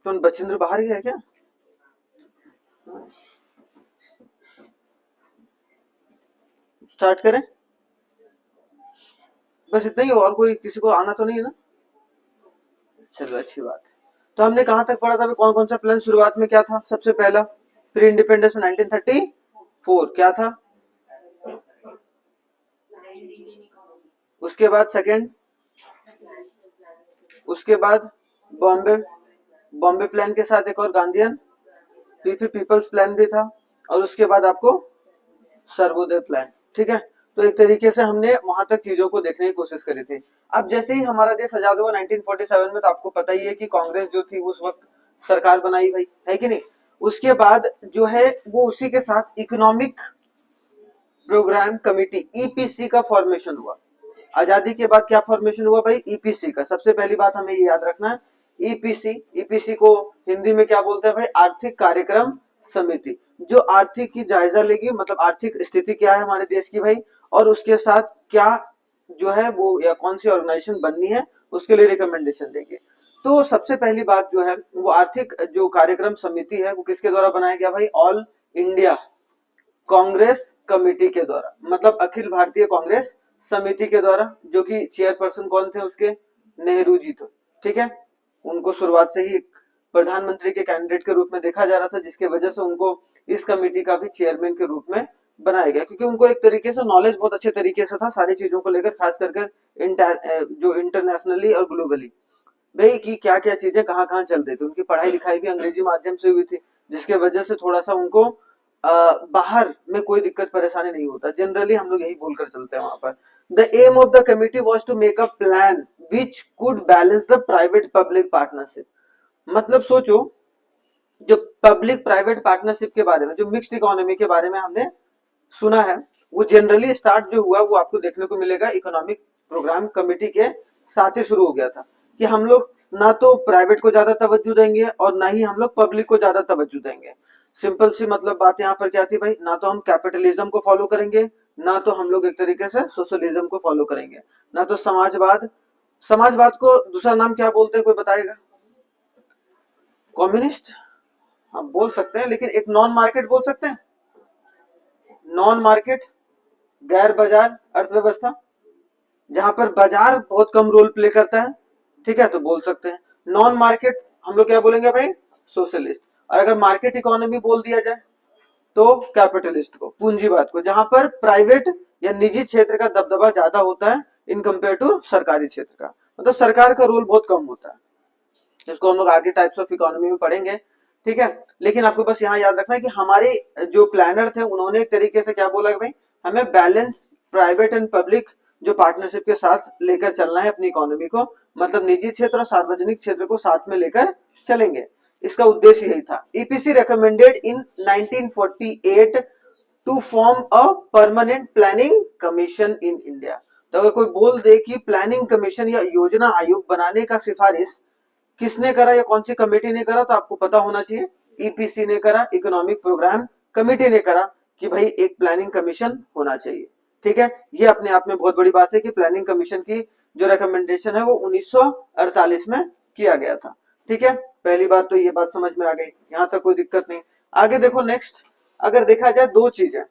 तो बचिंद्र बाहर गया है क्या? स्टार्ट करें? बस इतना ही, और कोई किसी को आना तो नहीं है ना? चलो अच्छी बात है। तो हमने कहां तक पढ़ा था? कौन कौन सा प्लान शुरुआत में क्या था? सबसे पहला प्री इंडिपेंडेंस में 1934 क्या था? उसके बाद सेकंड, उसके बाद बॉम्बे, बॉम्बे प्लान के साथ एक और गांधीयन पीपल्स प्लान भी था, और उसके बाद आपको सर्वोदय प्लान। ठीक है, तो एक तरीके से हमने वहां तक चीजों को देखने की कोशिश करी थी। अब जैसे ही हमारा देश आजाद हुआ 1947 में, तो आपको पता ही है कि कांग्रेस जो थी उस वक्त सरकार बनाई भाई, है कि नहीं? उसके बाद जो है वो उसी के साथ इकोनॉमिक प्रोग्राम कमेटी ईपीसी का फॉर्मेशन हुआ। आजादी के बाद क्या फॉर्मेशन हुआ भाई? ईपीसी का। सबसे पहली बात हमें ये याद रखना है, ईपीसी, ईपीसी को हिंदी में क्या बोलते हैं भाई? आर्थिक कार्यक्रम समिति, जो आर्थिक की जायजा लेगी, मतलब आर्थिक स्थिति क्या है हमारे देश की भाई, और उसके साथ क्या जो है वो, या कौन सी ऑर्गेनाइजेशन बननी है उसके लिए रिकमेंडेशन देंगे। तो सबसे पहली बात जो है वो आर्थिक जो कार्यक्रम समिति है वो किसके द्वारा बनाया गया भाई? ऑल इंडिया कांग्रेस कमेटी के द्वारा, मतलब अखिल भारतीय कांग्रेस समिति के द्वारा, जो कि चेयरपर्सन कौन थे उसके? नेहरू जी थे। ठीक है, उनको शुरुआत से ही प्रधानमंत्री के कैंडिडेट के रूप में देखा जा रहा था, जिसके वजह से उनको इस कमेटी का भी चेयरमैन के रूप में बनाया गया, क्योंकि उनको एक तरीके से नॉलेज बहुत अच्छे तरीके से था सारी चीजों को लेकर, खास कर जो इंटरनेशनली और ग्लोबली भाई की क्या क्या चीजें कहाँ कहाँ चल रही थी। उनकी पढ़ाई लिखाई भी अंग्रेजी माध्यम से हुई थी, जिसके वजह से थोड़ा सा उनको बाहर में कोई दिक्कत परेशानी नहीं होता। जनरली हम लोग यही बोलकर चलते हैं वहां पर। The aim of the committee was to make a plan which could balance the private public partnership. मतलब सोचो, जो पब्लिक प्राइवेट पार्टनरशिप के बारे में, जो मिक्स्ड इकोनॉमी के बारे में हमने सुना है, वो जनरली स्टार्ट जो हुआ वो आपको देखने को मिलेगा इकोनॉमिक प्रोग्राम कमेटी के साथ ही शुरू हो गया था, कि हम लोग ना तो प्राइवेट को ज्यादा तवज्जो देंगे और ना ही हम लोग पब्लिक को ज्यादा तवज्जो देंगे। सिंपल सी मतलब बात यहाँ पर क्या थी भाई? ना तो हम कैपिटलिज्म को फॉलो करेंगे, ना तो हम लोग एक तरीके से सोशलिज्म को फॉलो करेंगे, ना तो समाजवाद। समाजवाद को दूसरा नाम क्या बोलते हैं, कोई बताएगा? कम्युनिस्ट हम बोल सकते हैं, लेकिन एक नॉन मार्केट बोल सकते हैं, नॉन मार्केट, गैर बाजार अर्थव्यवस्था, जहां पर बाजार बहुत कम रोल प्ले करता है। ठीक है, तो बोल सकते हैं नॉन मार्केट। हम लोग क्या बोलेंगे भाई? सोशलिस्ट। और अगर मार्केट इकोनॉमी बोल दिया जाए तो कैपिटलिस्ट को, पूंजीवाद को, जहां पर प्राइवेट या निजी क्षेत्र का दबदबा ज्यादा होता है इन कंपेयर टू सरकारी क्षेत्र का, मतलब सरकार का रोल बहुत कम होता है। इसको हम लोग आगे टाइप्स ऑफ इकोनॉमी में पढ़ेंगे। ठीक है, लेकिन आपको बस यहाँ याद रखना है कि हमारे जो प्लानर थे उन्होंने एक तरीके से क्या बोला कि भाई हमें बैलेंस प्राइवेट एंड पब्लिक जो पार्टनरशिप के साथ लेकर चलना है अपनी इकोनॉमी को, मतलब निजी क्षेत्र और सार्वजनिक क्षेत्र को साथ में लेकर चलेंगे। इसका उद्देश्य यही था। EPC recommended in 1948 to form a permanent planning commission in India. तो अगर कोई बोल दे कि प्लानिंग कमीशन या योजना आयोग बनाने का सिफारिश किसने करा या कौन सी कमेटी ने करा, तो आपको पता होना चाहिए ईपीसी ने करा, इकोनॉमिक प्रोग्राम कमेटी ने करा, कि भाई एक प्लानिंग कमीशन होना चाहिए। ठीक है, ये अपने आप में बहुत बड़ी बात है कि प्लानिंग कमीशन की जो रिकमेंडेशन है वो 1948 में किया गया था। ठीक है, पहली बात तो ये बात समझ में आ गई, यहां तक कोई दिक्कत नहीं। आगे देखो नेक्स्ट, अगर देखा जाए दो चीजें।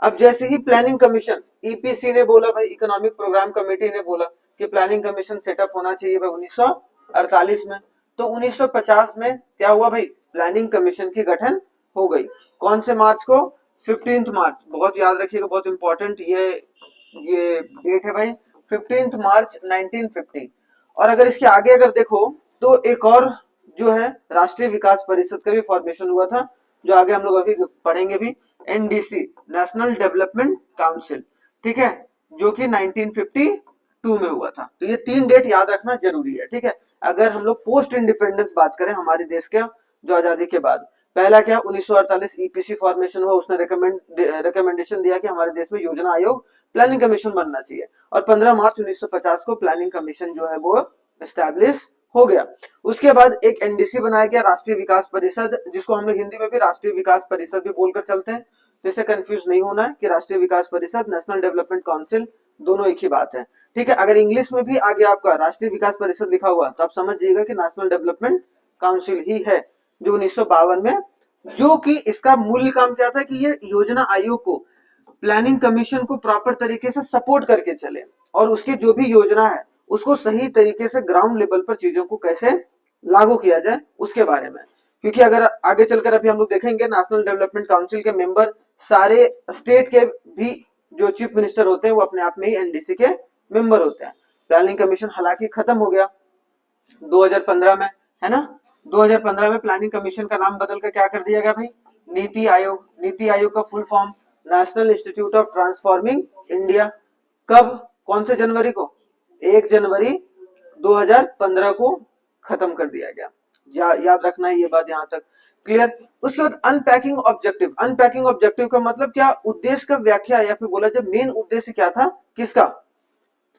अब जैसे ही प्लानिंग कमीशन, ईपीसी ने बोला भाई, इकोनॉमिक प्रोग्राम कमेटी ने बोला कि प्लानिंग कमीशन सेटअप होना चाहिए भाई 1948 में, तो 1950 में क्या हुआ भाई? प्लानिंग कमीशन की गठन हो गई। कौन से मार्च को? 15 मार्च। बहुत याद रखिएगा, बहुत इंपॉर्टेंट ये डेट है भाई, 15 मार्च 1950। और अगर इसके आगे अगर देखो तो एक और जो है राष्ट्रीय विकास परिषद का भी फॉर्मेशन हुआ था, जो आगे हम लोग अभी पढ़ेंगे भी, एनडीसी, नेशनल डेवलपमेंट काउंसिल। ठीक है, जो कि 1952 में हुआ था। तो ये तीन डेट याद रखना जरूरी है। ठीक है, अगर हम लोग पोस्ट इंडिपेंडेंस बात करें हमारे देश के जो आजादी के बाद, पहला क्या? 1948 ईपीसी फॉर्मेशन हुआ, उसने रिकमेंडेशन दिया कि हमारे देश में योजना आयोग प्लानिंग कमीशन बनना चाहिए, और 15 मार्च 1950 को प्लानिंग कमीशन जो है वो एस्टैब्लिश हो गया। उसके बाद एक एनडीसी बनाया गया, राष्ट्रीय विकास परिषद, जिसको हम लोग हिंदी में भी राष्ट्रीय विकास परिषद भी बोलकर चलते हैं, जिससे कंफ्यूज नहीं होना है कि राष्ट्रीय विकास परिषद, नेशनल डेवलपमेंट काउंसिल दोनों एक ही बात है। ठीक है, अगर इंग्लिश में भी आगे आपका राष्ट्रीय विकास परिषद लिखा हुआ तो आप समझ जाइएगा कि नेशनल डेवलपमेंट काउंसिल ही है जो 1952 में, जो कि इसका मूल काम क्या था कि ये योजना आयोग को, प्लानिंग कमीशन को प्रॉपर तरीके से सपोर्ट करके चले और उसकी जो भी योजना है उसको सही तरीके से ग्राउंड लेवल पर चीजों को कैसे लागू किया जाए उसके बारे में। क्योंकि अगर आगे चलकर अभी हम लोग देखेंगे नेशनल डेवलपमेंट काउंसिल के मेंबर सारे स्टेट के भी जो चीफ मिनिस्टर होते हैं वो अपने आप में ही एनडीसी के मेंबर होते हैं। प्लानिंग कमीशन हालांकि खत्म हो गया 2015 में, है ना। 2015 में प्लानिंग कमीशन का नाम बदल कर क्या कर दिया गया भाई, नीति आयोग। नीति आयोग का full form national institute of transforming India. कब, कौन से जनवरी को, 1 जनवरी 2015 को खत्म कर दिया गया। याद रखना है ये बात यहां तक, क्लियर। उसके बाद अनपैकिंग ऑब्जेक्टिव। अनपैकिंग ऑब्जेक्टिव का मतलब क्या, उद्देश्य का व्याख्या या फिर बोला जाए मेन उद्देश्य क्या था किसका,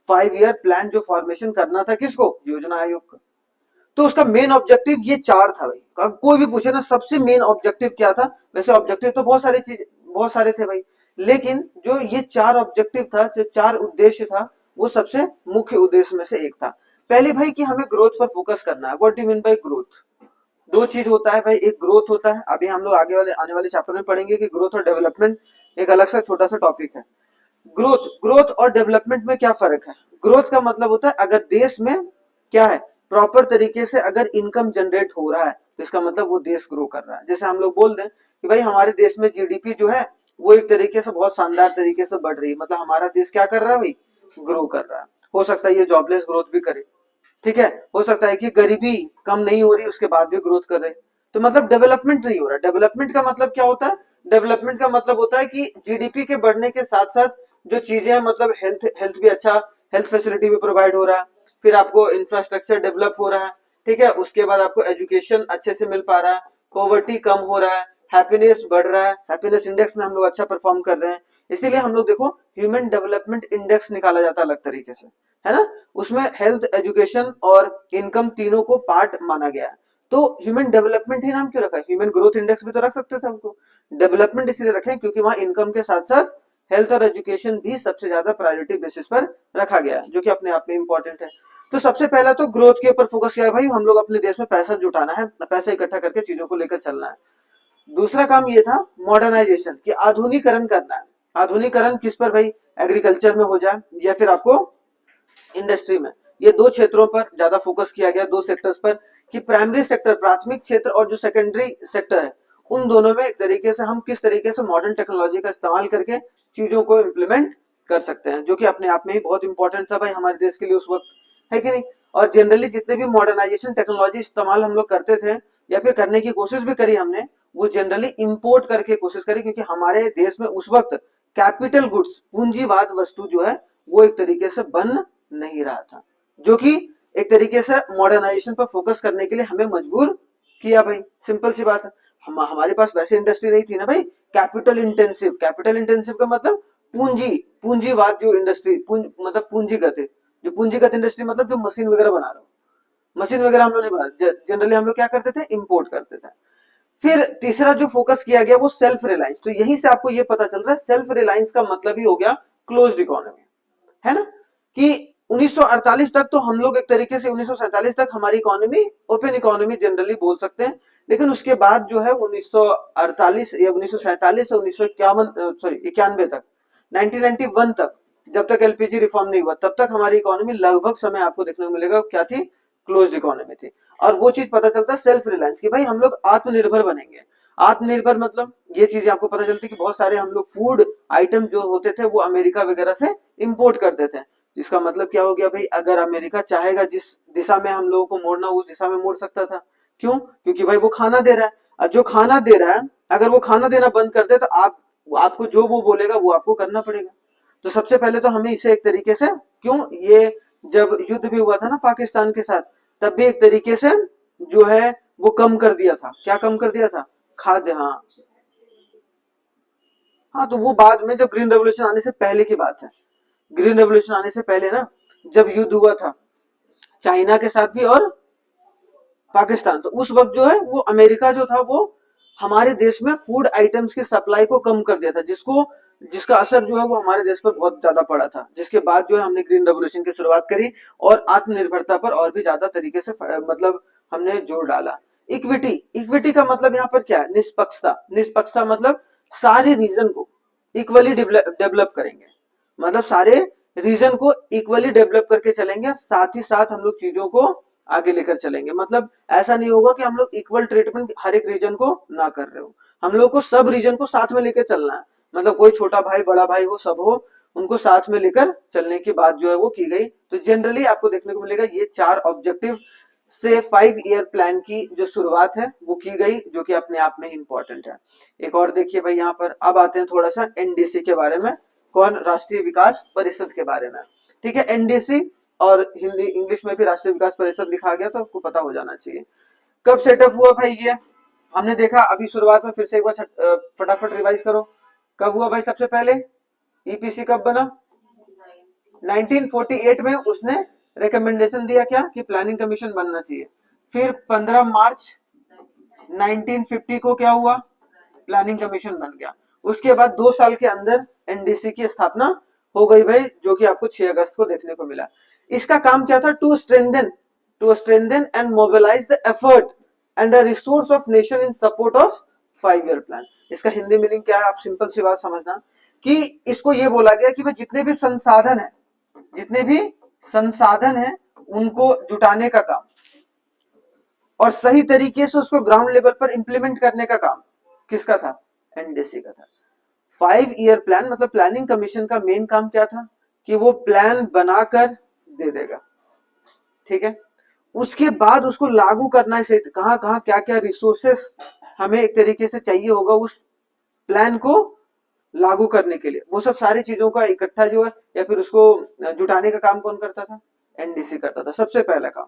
5 ईयर प्लान जो फॉर्मेशन करना था किसको, योजना आयोग का। तो उसका मेन ऑब्जेक्टिव ये 4 था भाई। कोई भी पूछे ना सबसे मेन ऑब्जेक्टिव क्या था, वैसे ऑब्जेक्टिव तो बहुत सारे थे भाई, लेकिन जो ये 4 ऑब्जेक्टिव था, जो 4 उद्देश्य था, वो सबसे मुख्य उद्देश्य में से एक था। पहले भाई कि हमें ग्रोथ पर फोकस करना है। What do mean by growth, दो चीज होता है भाई, एक ग्रोथ होता है, अभी हम लोग आने वाले चैप्टर में पढ़ेंगे कि ग्रोथ और डेवलपमेंट एक अलग सा छोटा सा टॉपिक है। ग्रोथ और डेवलपमेंट में क्या फर्क है। ग्रोथ का मतलब होता है अगर देश में क्या है, प्रॉपर तरीके से अगर इनकम जनरेट हो रहा है तो इसका मतलब वो देश ग्रो कर रहा है। जैसे हम लोग बोल दें कि भाई हमारे देश में जीडीपी जो है वो एक तरीके से बहुत शानदार तरीके से बढ़ रही है, मतलब हमारा देश क्या कर रहा है भाई, ग्रो कर रहा है। हो सकता है ये जॉबलेस ग्रोथ भी करे, ठीक है, हो सकता है कि गरीबी कम नहीं हो रही उसके बाद भी ग्रोथ कर रहे, तो मतलब डेवलपमेंट नहीं हो रहा। डेवलपमेंट का मतलब क्या होता है, डेवलपमेंट का मतलब होता है कि जीडीपी के बढ़ने के साथ साथ जो चीजें हैं, मतलब हेल्थ भी अच्छा, हेल्थ फैसिलिटी भी प्रोवाइड हो रहा है, फिर आपको इंफ्रास्ट्रक्चर डेवलप हो रहा है, ठीक है, उसके बाद आपको एजुकेशन अच्छे से मिल पा रहा है, पॉवर्टी कम हो रहा है, हैप्पीनेस बढ़ रहा है, हैप्पीनेस इंडेक्स में हम लोग अच्छा परफॉर्म कर रहे हैं। इसीलिए हम लोग देखो ह्यूमन डेवलपमेंट इंडेक्स निकाला जाता है अलग तरीके से, है ना। उसमें हेल्थ, एजुकेशन और इनकम तीनों को पार्ट माना गया है। तो ह्यूमन डेवलपमेंट ही नाम क्यों रखा है, ह्यूमन ग्रोथ इंडेक्स भी तो रख सकते थे हमको। डेवलपमेंट इसलिए रखे क्योंकि वहां इनकम के साथ साथ हेल्थ और एजुकेशन भी सबसे ज्यादा प्रायोरिटी बेसिस पर रखा गया है, जो कि अपने आप में इंपॉर्टेंट है। तो सबसे पहला तो ग्रोथ के ऊपर फोकस किया है भाई, हम लोग अपने देश में पैसा जुटाना है, पैसा इकट्ठा करके चीजों को लेकर चलना है। दूसरा काम ये था मॉडर्नाइजेशन, कि आधुनिकरण करना है। आधुनिकरण किस पर भाई, एग्रीकल्चर में हो जाए या फिर आपको इंडस्ट्री में, ये दो क्षेत्रों पर ज्यादा फोकस किया गया, दो सेक्टर्स पर, कि प्राइमरी सेक्टर प्राथमिक क्षेत्र और जो सेकेंडरी सेक्टर है उन दोनों में एक तरीके से हम किस तरीके से मॉडर्न टेक्नोलॉजी का इस्तेमाल करके चीजों को इम्प्लीमेंट कर सकते हैं, जो कि अपने आप में ही बहुत इंपॉर्टेंट था भाई हमारे देश के लिए उस वक्त, है कि नहीं। और जनरली जितने भी मॉडर्नाइजेशन टेक्नोलॉजी इस्तेमाल हम लोग करते थे या फिर करने की कोशिश भी करी हमने, वो जनरली इंपोर्ट करके कोशिश करी, क्योंकि हमारे देश में उस वक्त कैपिटल गुड्स, पूंजीवाद वस्तु जो है वो एक तरीके से बन नहीं रहा था, जो कि एक तरीके से मॉडर्नाइजेशन पर फोकस करने के लिए हमें मजबूर किया भाई। सिंपल सी बात है, हमारे पास वैसे इंडस्ट्री नहीं थी ना भाई, कैपिटल इंटेंसिव। कैपिटल इंटेंसिव का मतलब पूंजीवाद जो इंडस्ट्री, मतलब पूंजीगत है, जो पूंजीगत इंडस्ट्री मतलब जो मशीन वगैरह बना रहा हो, मशीन वगैरह हम लोग नहीं बना, जनरली हम लोग क्या करते थे, इंपोर्ट करते थे। फिर तीसरा जो फोकस किया गया वो सेल्फ रिलायंस। तो यहीं से आपको ये पता चल रहा है सेल्फ रिलायंस का मतलब ही हो गया क्लोज्ड इकोनॉमी, है ना। कि 1948 तक तो हम लोग एक तरीके से 1947 तक हमारी इकोनॉमी ओपन इकोनॉमी जनरली बोल सकते हैं, लेकिन उसके बाद जो है 1948 या 1947 से 1951 सॉरी 91 तक, 1991 तक, जब तक एलपीजी रिफॉर्म नहीं हुआ तब तक हमारी इकोनॉमी लगभग समय आपको देखने को मिलेगा क्या थी, क्लोज्ड इकोनॉमी थी। और वो चीज पता चलता है सेल्फ रिलायंस की भाई हम लोग आत्मनिर्भर बनेंगे। आत्मनिर्भर मतलब ये चीजें आपको पता चलती कि बहुत सारे हम लोग फूड आइटम जो होते थे वो अमेरिका वगैरह से इंपोर्ट करते थे। इसका मतलब क्या हो गया भाई, अगर अमेरिका चाहेगा जिस दिशा में हम लोगों को मोड़ना उस दिशा में मोड़ सकता था। क्यों, क्योंकि भाई वो खाना दे रहा है, और जो खाना दे रहा है अगर वो खाना देना बंद कर दे तो आपको जो वो बोलेगा वो आपको करना पड़ेगा। तो सबसे पहले तो हमें इसे एक तरीके से, क्यों, ये जब युद्ध भी हुआ था ना पाकिस्तान के साथ, तब भी एक तरीके से जो है वो कम कर दिया था। क्या कम कर दिया था, खाद्य, हाँ हाँ। तो वो बाद में जब ग्रीन रेवोल्यूशन आने से पहले की बात है, ग्रीन रेवोल्यूशन आने से पहले ना, जब युद्ध हुआ था चाइना के साथ भी और पाकिस्तान, तो उस वक्त जो है वो अमेरिका जो था वो हमारे देश में फूड आइटम्स की सप्लाई को कम कर दिया था, जिसका असर जो है वो हमारे देश पर बहुत ज्यादा पड़ा था। जिसके बाद जो है हमने ग्रीन रेवोल्यूशन की शुरुआत करी और आत्मनिर्भरता पर और भी ज्यादा तरीके से मतलब हमने जोड़ डाला। इक्विटी, इक्विटी का मतलब यहाँ पर क्या है, निष्पक्षता। निष्पक्षता मतलब सारे रीजन को इक्वली डेवलप करेंगे, मतलब सारे रीजन को इक्वली डेवलप करके चलेंगे, साथ ही साथ हम लोग चीजों को आगे लेकर चलेंगे। मतलब ऐसा नहीं होगा कि हम लोग इक्वल ट्रीटमेंट हर एक रीजन को ना कर रहे हो, हम लोग को सब रीजन को साथ में लेकर चलना है। मतलब कोई छोटा भाई बड़ा भाई हो, सब हो, उनको साथ में लेकर चलने की बात जो है वो की गई। तो जनरली आपको देखने को मिलेगा ये 4 ऑब्जेक्टिव से 5 ईयर प्लान की जो शुरुआत है वो की गई, जो कि अपने आप में ही इंपॉर्टेंट है। एक और देखिए भाई यहाँ पर, अब आते हैं थोड़ा सा एनडीसी के बारे में, कौन, राष्ट्रीय विकास परिषद के बारे में। ठीक है, एनडीसी और हिंदी इंग्लिश में भी राष्ट्रीय विकास परिषद लिखा गया, तो आपको पता हो जाना चाहिए। कब सेटअप हुआ भाई ये, हमने देखा अभी शुरुआत में, फिर से एक बार फटाफट रिवाइज करो। कब हुआ भाई सबसे पहले, ईपीसी कब बना, 1948 में उसने रिकमेंडेशन दिया क्या, कि प्लानिंग कमीशन बनना चाहिए। फिर 15 मार्च 1950 को क्या हुआ, प्लानिंग कमीशन बन गया। उसके बाद 2 साल के अंदर एनडीसी की स्थापना हो गई भाई, जो कि आपको 6 अगस्त को देखने को मिला। इसका काम क्या था, to strengthen and mobilise the effort and the resource of nation in support of 5 year plan. इसका हिंदी मीनिंग क्या है, आप सिंपल सी बात समझना, कि इसको ये बोला गया कि भाई जितने भी संसाधन है, जितने भी संसाधन है उनको जुटाने का काम और सही तरीके से उसको ग्राउंड लेवल पर इंप्लीमेंट करने का काम किसका था, एनडीसी का था। 5 ईयर प्लान मतलब प्लानिंग कमीशन का मेन काम क्या था, कि वो प्लान बनाकर दे देगा, ठीक है। उसके बाद उसको लागू करना है, कहां कहां क्या क्या रिसोर्सेस हमें एक तरीके से चाहिए होगा उस प्लान को लागू करने के लिए, वो सब सारी चीजों का इकट्ठा जो है या फिर उसको जुटाने का काम कौन करता था, एनडीसी करता था, सबसे पहला काम।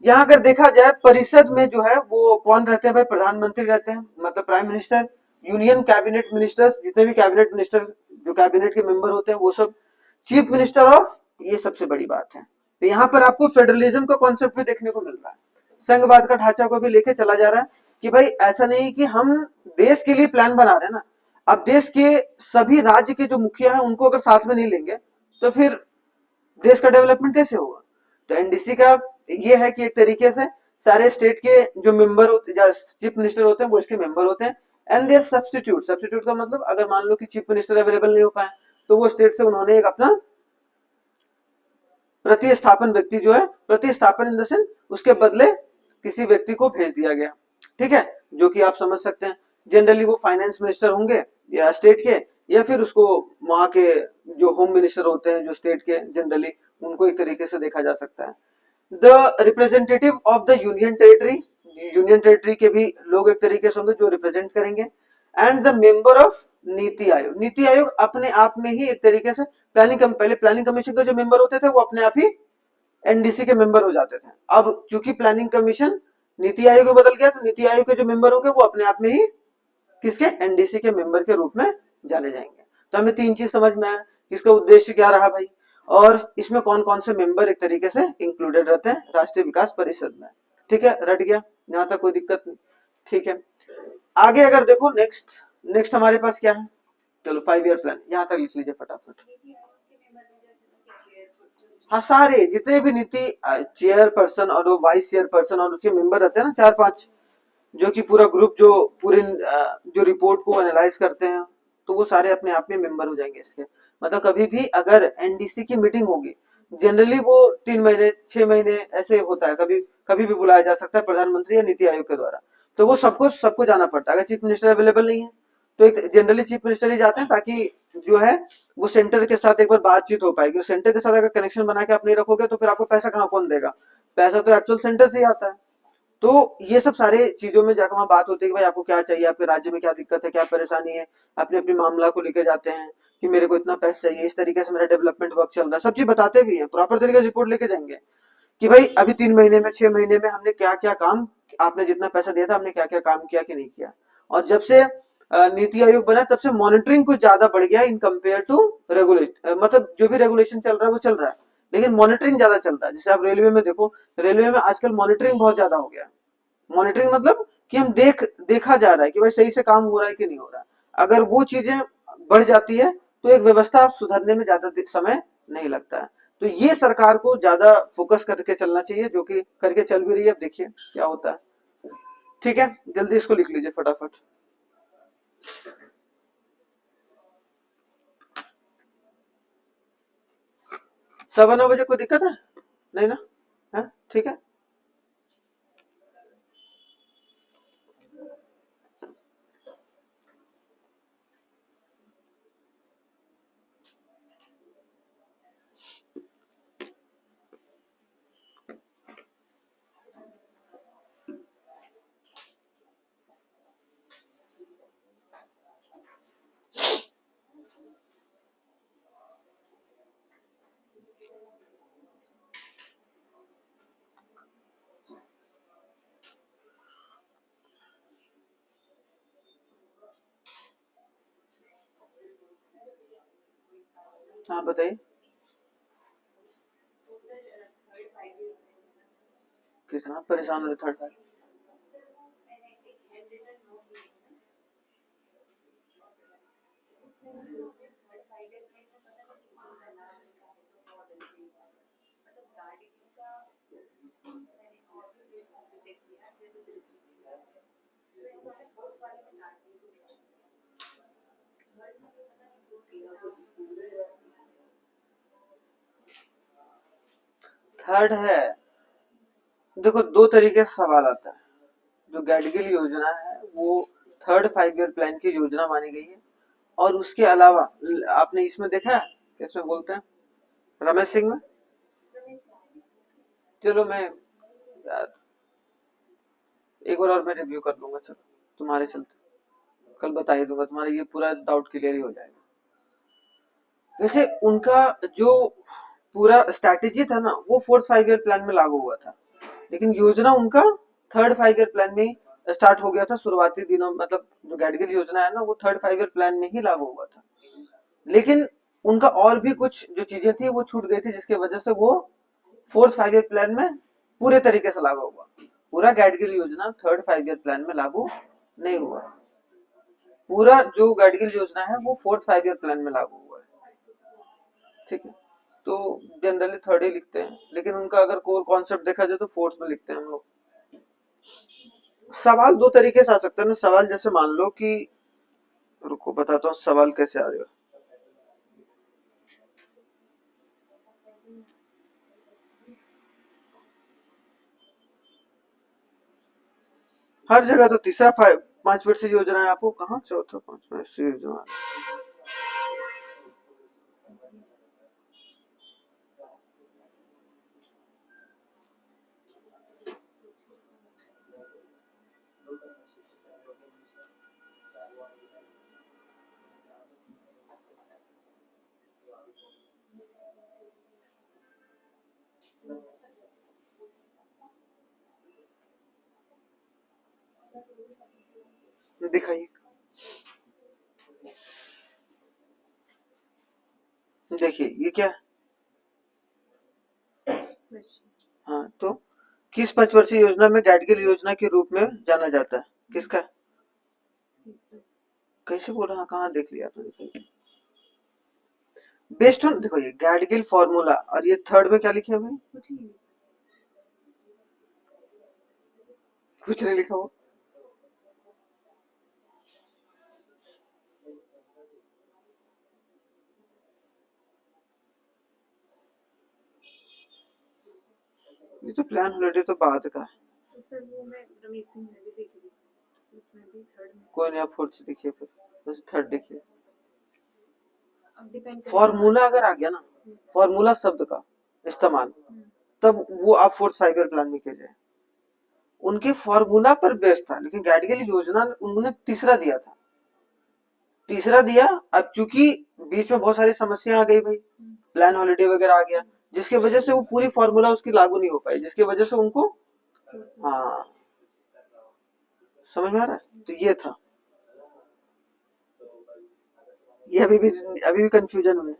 यहाँ अगर देखा जाए परिषद में जो है वो कौन रहते हैं भाई, प्रधानमंत्री रहते हैं, मतलब prime minister, union cabinet ministers, जितने भी कैबिनेट मिनिस्टर जो कैबिनेट के मेंबर होते हैं वो सब, चीफ मिनिस्टर ऑफ, ये सबसे बड़ी बात है। तो यहाँ पर आपको फेडरलिज्म का कॉन्सेप्ट भी देखने को मिल रहा है, संघवाद का ढांचा को भी लेके चला जा रहा है, कि भाई ऐसा नहीं कि हम देश के लिए प्लान बना रहे हैं ना, अब देश के सभी राज्य के जो मुखिया हैं उनको अगर साथ में नहीं लेंगे तो फिर देश का डेवलपमेंट कैसे होगा। तो एनडीसी का ये है कि एक तरीके से सारे स्टेट के जो मेंबर होते हैं, चीफ मिनिस्टर होते हैं, वो इसके मेंबर होते हैं, एंड देयर सब्स्टिट्यूट, सब्स्टिट्यूट का मतलब अगर मान लो कि चीफ मिनिस्टर अवेलेबल नहीं हो पाए तो वो स्टेट से उन्होंने एक अपना प्रतिस्थापन व्यक्ति जो है, प्रतिस्थापन इन द सेंस उसके बदले किसी व्यक्ति को भेज दिया गया, ठीक है, जो कि आप समझ सकते हैं जनरली वो फाइनेंस मिनिस्टर होंगे या स्टेट के, या फिर उसको वहां के जो होम मिनिस्टर होते हैं जो स्टेट के, जनरली उनको एक तरीके से देखा जा सकता है। The representative of the union territory, union territory के भी लोग एक तरीके से होंगे जो रिप्रेजेंट करेंगे, and the member of NITI Aayog. NITI Aayog अपने आप में ही एक तरीके से पहले प्लानिंग कमीशन के जो मेंबर होते थे वो अपने आप ही एनडीसी के मेंबर हो जाते थे। अब चूंकि प्लानिंग कमीशन नीति आयोग में बदल गया तो नीति आयोग के जो मेंबर होंगे वो अपने आप में ही किसके, एनडीसी के मेंबर के रूप में जाने जाएंगे। तो हमें 3 चीज समझ में आया, इसका उद्देश्य क्या रहा भाई, और इसमें कौन कौन से मेंबर एक तरीके से इंक्लूडेड रहते हैं राष्ट्रीय विकास परिषद में। ठीक है, रट गया, यहाँ तक कोई दिक्कत नहीं। ठीक है, आगे अगर देखो नेक्स्ट हमारे पास क्या है, चलो 5 ईयर प्लान यहाँ तक लिख लीजिए फटाफट। हाँ, सारे जितने भी नीति चेयरपर्सन और वाइस चेयरपर्सन और उसके मेंबर रहते हैं ना 4-5, जो कि पूरा ग्रुप जो पूरे जो रिपोर्ट को एनालाइज करते हैं, तो वो सारे अपने आप में मेंबर हो जाएंगे इसके। मतलब कभी भी अगर एनडीसी की मीटिंग होगी, जनरली वो 3 महीने 6 महीने ऐसे होता है, कभी कभी भी बुलाया जा सकता है प्रधानमंत्री या नीति आयोग के द्वारा, तो वो सबको जाना पड़ता है। अगर चीफ मिनिस्टर अवेलेबल नहीं है तो एक जनरली चीफ मिनिस्टर ही जाते हैं, ताकि जो है वो सेंटर के साथ एक बार बातचीत हो पाएगी। सेंटर के साथ अगर कनेक्शन बना के आप नहीं रखोगे तो फिर आपको पैसा कहाँ कौन देगा, पैसा तो एक्चुअल सेंटर से ही आता है। तो ये सब सारे चीजों में जाकर वहां बात होती है कि भाई आपको क्या चाहिए, आपके राज्य में क्या दिक्कत है, क्या परेशानी है, अपने अपने मामला को लेकर जाते हैं कि मेरे को इतना पैसा चाहिए, इस तरीके से मेरा डेवलपमेंट वर्क चल रहा है, सब चीज बताते भी हैं, प्रॉपर तरीके से रिपोर्ट लेके जाएंगे कि भाई अभी 3 महीने में 6 महीने में हमने क्या क्या काम, आपने जितना पैसा दिया था हमने क्या क्या काम किया कि नहीं किया। और जब से नीति आयोग बना तब से मॉनिटरिंग कुछ ज्यादा बढ़ गया इन कंपेयर टू रेगुलेशन, मतलब जो भी रेगुलेशन चल रहा है वो चल रहा है लेकिन मॉनिटरिंग ज्यादा चल रहा है। जैसे आप रेलवे में देखो, रेलवे में आजकल मॉनिटरिंग बहुत ज्यादा हो गया है। मॉनिटरिंग मतलब कि हम देखा जा रहा है कि भाई सही से काम हो रहा है कि नहीं हो रहा है। अगर वो चीजें बढ़ जाती है तो एक व्यवस्था आप सुधरने में ज्यादा समय नहीं लगता है। तो ये सरकार को ज्यादा फोकस करके चलना चाहिए, जो कि करके चल भी रही है। अब देखिए क्या होता है। ठीक है, जल्दी इसको लिख लीजिए फटाफट। सवा 9 बजे कोई दिक्कत है? नहीं ना? है ठीक है। हाँ बताइए। कितना परेशान हो रहे थर्ड पार्टी? थर्ड है। देखो दो तरीके से सवाल आता है। जो गैडगिल योजना है वो थर्ड 5 ईयर प्लान की योजना मानी गई है, और उसके अलावा आपने इसमें देखा है किसमें बोलते हैं, रमेश सिंह में। चलो मैं यार एक बार और मैं रिव्यू कर लूंगा, चलो तुम्हारे चलते कल बता ही दूंगा, तुम्हारा ये पूरा डाउट क्लियर ही हो जाएगा। वैसे उनका जो पूरा स्ट्रैटेजी था ना वो फोर्थ 5 ईयर प्लान में लागू हुआ था, लेकिन योजना उनका थर्ड 5 ईयर प्लान में स्टार्ट हो गया था शुरुआती दिनों। मतलब जो गैडगिल योजना है ना वो थर्ड 5 ईयर प्लान में ही लागू हुआ था, लेकिन उनका और भी कुछ जो चीजें थी वो छूट गई थी, जिसकी वजह से वो फोर्थ 5 ईयर प्लान में पूरे तरीके से लागू हुआ। पूरा गैडगिल योजना थर्ड 5 ईयर प्लान में लागू नहीं हुआ। पूरा जो गैडगिल योजना है वो फोर्थ 5 ईयर प्लान में लागू हुआ है। ठीक है, तो जनरली थर्ड ही लिखते हैं, लेकिन उनका अगर कोर कॉन्सेप्ट देखा जाए तो फोर्थ में लिखते हैं हम लोग। सवाल दो तरीके से आ सकते हैं ना। सवाल जैसे मान लो कि, रुको बताता हूँ सवाल कैसे आएगा। हर जगह तो तीसरा 5 वर्षीय योजना है, आपको कहाँ चौथा 5 वर्षीय योजना? दिखाइए। देखिए ये क्या है? हाँ तो किस 5 वर्षीय योजना में गैडगिल योजना के रूप में जाना जाता है? किसका? कैसे बोल रहा, कहाँ देख लिया आपने? बेस्ड ऑन, देखो ये गैडगिल फॉर्मूला, और ये थर्ड में क्या लिखे हैं भाई? कुछ नहीं लिखा हुआ। ये तो प्लान हॉलिडे तो बाद का है। सर वो मैं रमेश सिंह में भी देखी थी, उसमें भी थर्ड में। कोई नहीं, आप फोर्थ से देखिए, फिर बस थर्ड देखिए। फॉर्मूला अगर आ गया ना, फॉर्मूला शब्द का इस्तेमाल, तब वो आप फोर्थ 5 ईयर प्लान में कीजिए। उनके फॉर्मूला पर बेस्ड था, लेकिन गैडगिल योजना उन्होंने तीसरा दिया था। तीसरा दिया, अब चूंकि बीच में बहुत सारी समस्या आ गई भाई, प्लान हॉलिडे वगैरह आ गया, जिसकी वजह से वो पूरी फॉर्मूला उसकी लागू नहीं हो पाई, जिसकी वजह से उनको, हाँ समझ में आ रहा है? तो ये था, ये अभी भी कंफ्यूजन में।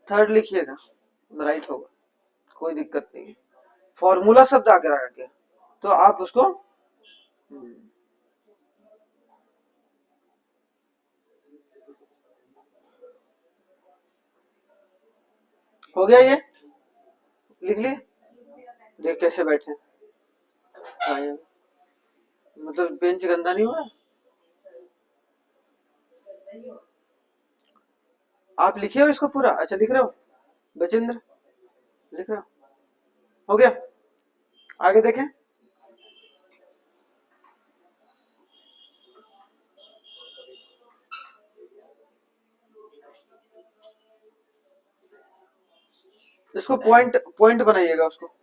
थर्ड लिखिएगा, राइट होगा, कोई दिक्कत नहीं है। फॉर्मूला शब्द आगे रखा गया तो आप उसको हो गया ये, लिख लिए, देख कैसे बैठे। हाँ, मतलब बेंच गंदा नहीं हुआ। आप लिखे हो इसको पूरा? अच्छा लिख रहे हो बचेंद्र, लिख रहे हो गया, आगे देखें। इसको पॉइंट पॉइंट बनाइएगा उसको।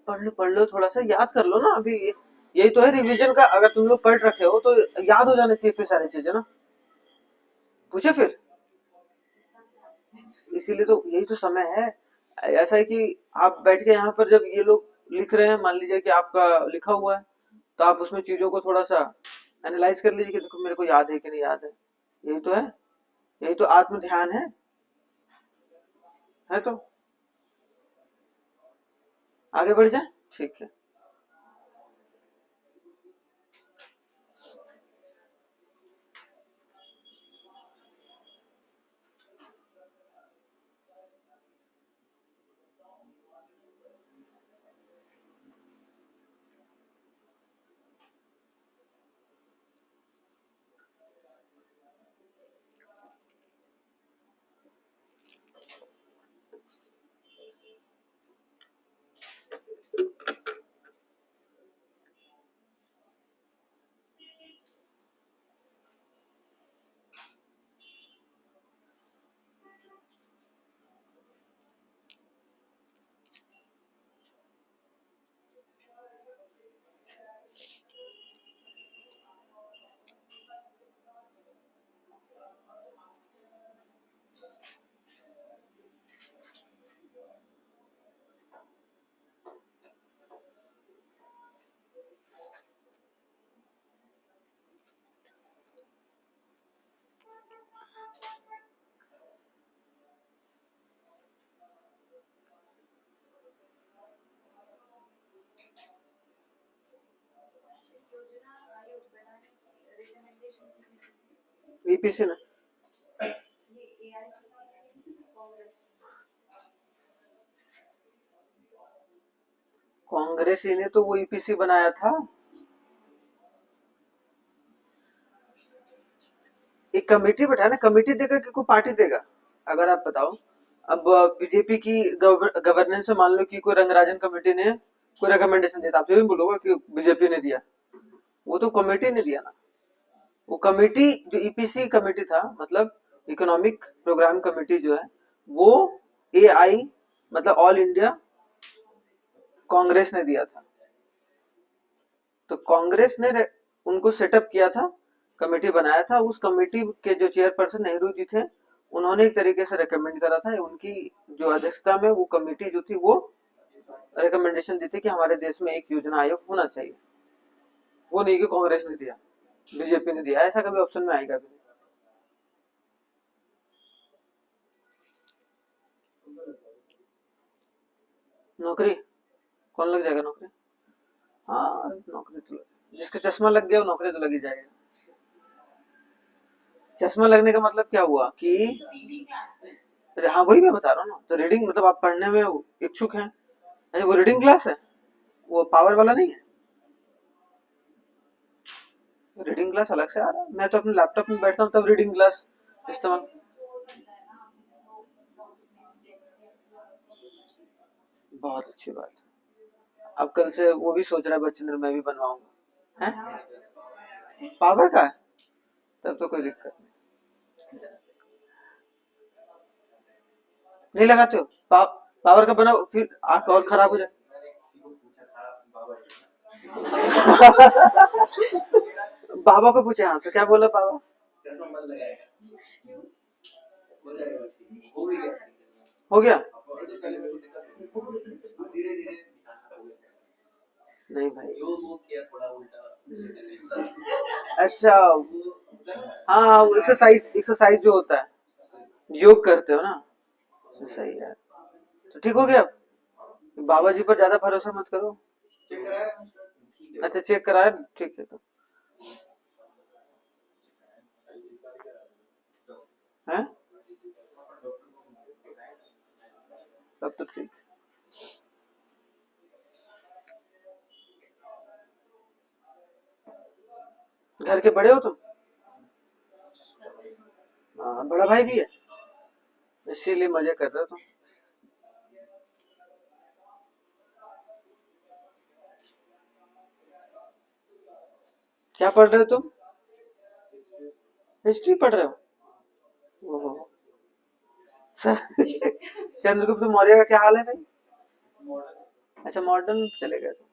पढ़ लो थोड़ा सा, याद कर लो ना अभी। यही तो है रिवीजन का, अगर तुम लोग पढ़ रखे हो तो याद हो जाना चाहिए फिर सारी चीजें ना। पूछे फिर, इसीलिए तो यही तो समय है। ऐसा है कि आप बैठ के यहाँ पर जब ये लोग लिख रहे हैं, मान लीजिए कि आपका लिखा हुआ है, तो आप उसमें चीजों को थोड़ा सा एनालाइज कर लीजिए कि देखो मेरे को याद है कि नहीं याद है। यही तो है, यही तो आत्म ध्यान है तो आगे बढ़ जाए, ठीक है। वीपीसी ने कांग्रेस ही ने तो वो ईपीसी बनाया था। एक कमेटी बैठा ना, कमेटी देगा कि कोई पार्टी देगा? अगर आप बताओ। अब बीजेपी की गवर्नेंस में मान लो कि कोई रंगराजन कमेटी ने कोई रिकमेंडेशन दिया, आप ये भी बोलोगे कि बीजेपी ने दिया? वो तो कमेटी ने दिया ना। वो कमेटी जो ईपीसी कमेटी था, मतलब इकोनॉमिक प्रोग्राम कमेटी जो है, वो एआई मतलब ऑल इंडिया कांग्रेस ने दिया था। तो कांग्रेस ने उनको सेटअप किया था, कमेटी बनाया था। उस कमेटी के जो चेयरपर्सन नेहरू जी थे, उन्होंने एक तरीके से रेकमेंड करा था, उनकी जो अध्यक्षता में वो कमेटी जो थी वो रिकमेंडेशन दी थी कि हमारे देश में एक योजना आयोग होना चाहिए। वो नहीं कि कांग्रेस ने दिया, बीजेपी ने दिया, ऐसा कभी ऑप्शन में आएगा भी नहीं। नौकरी कौन लग जाएगा नौकरी? हाँ नौकरी तो जिसका चश्मा लग गया वो नौकरी तो लग ही जाएगा। चश्मा लगने का मतलब क्या हुआ कि अरे हाँ वही मैं बता रहा हूँ ना, तो रीडिंग मतलब आप पढ़ने में इच्छुक हैं। अरे वो रीडिंग क्लास है, वो पावर वाला नहीं है। रीडिंग क्लास अलग से आ रहा है, मैं तो अपने लैपटॉप में बैठता हूँ तब रीडिंग क्लास इस्तेमाल। बहुत अच्छी बात। अब कल से वो भी सोच रहा है बच्चेंद्र मैं भी बनवाऊंगा है। पावर का है तब तो कोई दिक्कत नहीं लगाते हो। पावर का बना फिर आंख और खराब हो जाए। बाबा को पूछे, हाँ तो क्या बोला बाबा? हो गया? नहीं भाई। अच्छा हाँ हाँ, वो एक्सरसाइज एक्सरसाइज जो होता है, योग करते हो ना, तो सही है। तो ठीक हो गया। बाबा जी पर ज्यादा भरोसा मत करो। अच्छा चेक कराया, ठीक है तो है, तब तो ठीक। घर के बड़े हो तुम? हाँ बड़ा भाई भी है, इसीलिए मजे कर रहे हो तुम। क्या पढ़ रहे हो तुम? हिस्ट्री पढ़ रहे हो? ओहो। चंद्रगुप्त मौर्य का क्या हाल है भाई? अच्छा मॉडर्न चले गए तुम।